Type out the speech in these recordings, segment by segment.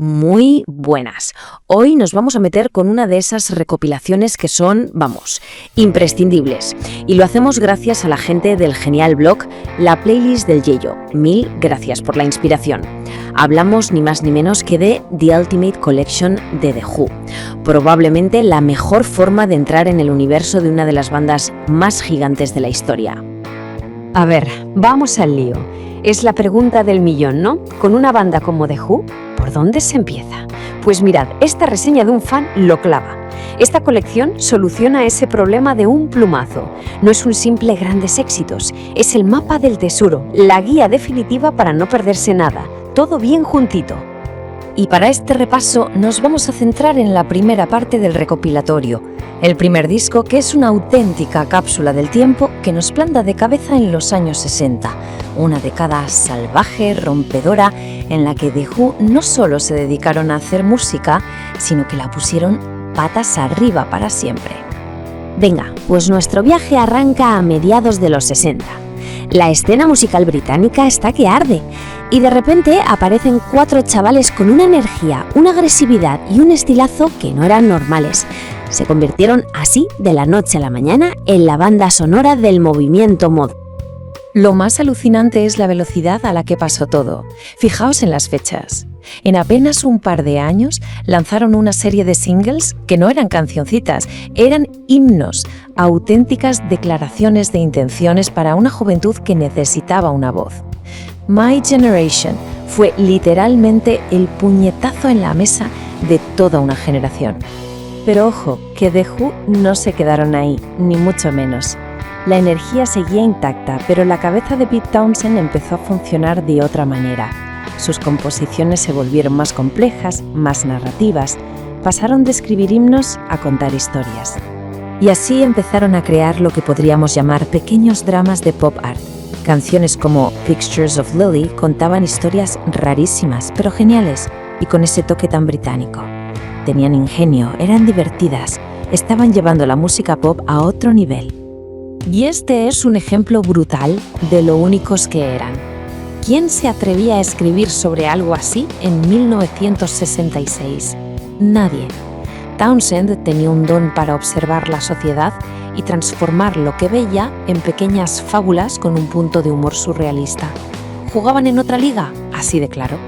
muy buenas. Hoy nos vamos a meter con una de esas recopilaciones que son, imprescindibles. Y lo hacemos gracias a la gente del genial blog La Playlist del Yeyo. Mil gracias por la inspiración. Hablamos ni más ni menos que de The Ultimate Collection de The Who. Probablemente la mejor forma de entrar en el universo de una de las bandas más gigantes de la historia. A ver, vamos al lío. Es la pregunta del millón, ¿no? Con una banda como The Who, ¿por dónde se empieza? Pues mirad, esta reseña de un fan lo clava. Esta colección soluciona ese problema de un plumazo. No es un simple grandes éxitos, es el mapa del tesoro, la guía definitiva para no perderse nada. Todo bien juntito. Y para este repaso nos vamos a centrar en la primera parte del recopilatorio, el primer disco, que es una auténtica cápsula del tiempo que nos planta de cabeza en los años 60, una década salvaje, rompedora, en la que The Who no solo se dedicaron a hacer música, sino que la pusieron patas arriba para siempre. Venga, pues nuestro viaje arranca a mediados de los 60. La escena musical británica está que arde, y de repente aparecen 4 chavales con una energía, una agresividad y un estilazo que no eran normales. Se convirtieron así, de la noche a la mañana, en la banda sonora del movimiento mod. Lo más alucinante es la velocidad a la que pasó todo. Fijaos en las fechas. En apenas un par de años lanzaron una serie de singles que no eran cancioncitas, eran himnos, auténticas declaraciones de intenciones para una juventud que necesitaba una voz. My Generation fue literalmente el puñetazo en la mesa de toda una generación. Pero ojo, que The Who no se quedaron ahí, ni mucho menos. La energía seguía intacta, pero la cabeza de Pete Townshend empezó a funcionar de otra manera. Sus composiciones se volvieron más complejas, más narrativas, pasaron de escribir himnos a contar historias. Y así empezaron a crear lo que podríamos llamar pequeños dramas de pop art. Canciones como Pictures of Lily contaban historias rarísimas, pero geniales, y con ese toque tan británico. Tenían ingenio, eran divertidas, estaban llevando la música pop a otro nivel. Y este es un ejemplo brutal de lo únicos que eran. ¿Quién se atrevía a escribir sobre algo así en 1966? Nadie. Townshend tenía un don para observar la sociedad y transformar lo que veía en pequeñas fábulas con un punto de humor surrealista. ¿Jugaban en otra liga? Así de claro.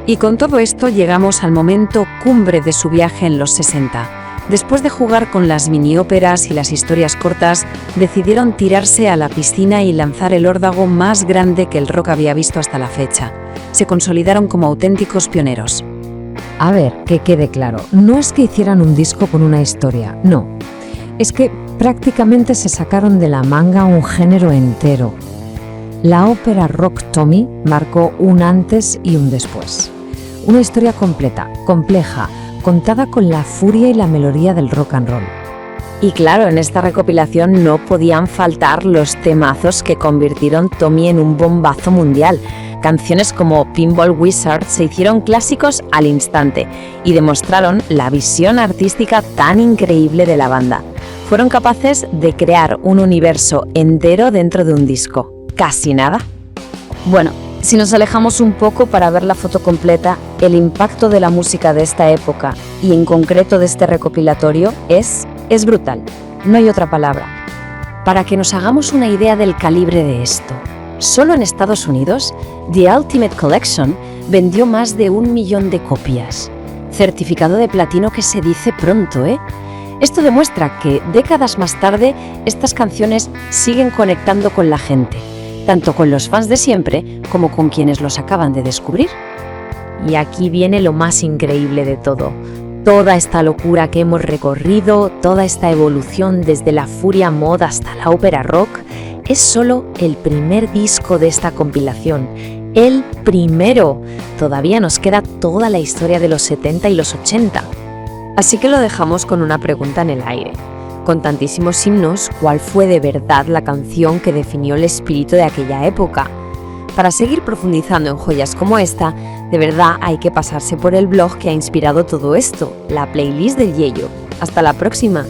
Y con todo esto llegamos al momento cumbre de su viaje en los 60. Después de jugar con las mini-óperas y las historias cortas, decidieron tirarse a la piscina y lanzar el órdago más grande que el rock había visto hasta la fecha. Se consolidaron como auténticos pioneros. A ver, que quede claro, no es que hicieran un disco con una historia, no. Es que prácticamente se sacaron de la manga un género entero. La ópera rock Tommy marcó un antes y un después. Una historia completa, compleja, contada con la furia y la melodía del rock and roll. Y claro, en esta recopilación no podían faltar los temazos que convirtieron Tommy en un bombazo mundial. Canciones como Pinball Wizard se hicieron clásicos al instante y demostraron la visión artística tan increíble de la banda. Fueron capaces de crear un universo entero dentro de un disco. Casi nada. Bueno, si nos alejamos un poco para ver la foto completa, el impacto de la música de esta época y en concreto de este recopilatorio es brutal. No hay otra palabra. Para que nos hagamos una idea del calibre de esto, solo en Estados Unidos, The Ultimate Collection vendió más de 1 millón de copias. Certificado de platino que se dice pronto, ¿eh? Esto demuestra que décadas más tarde estas canciones siguen conectando con la gente, tanto con los fans de siempre como con quienes los acaban de descubrir. Y aquí viene lo más increíble de todo. Toda esta locura que hemos recorrido, toda esta evolución desde la furia mod hasta la ópera rock, es solo el primer disco de esta compilación. El primero. Todavía nos queda toda la historia de los 70 y los 80. Así que lo dejamos con una pregunta en el aire. Con tantísimos himnos, ¿cuál fue de verdad la canción que definió el espíritu de aquella época? Para seguir profundizando en joyas como esta, de verdad hay que pasarse por el blog que ha inspirado todo esto, la Playlist del Yeyo. ¡Hasta la próxima!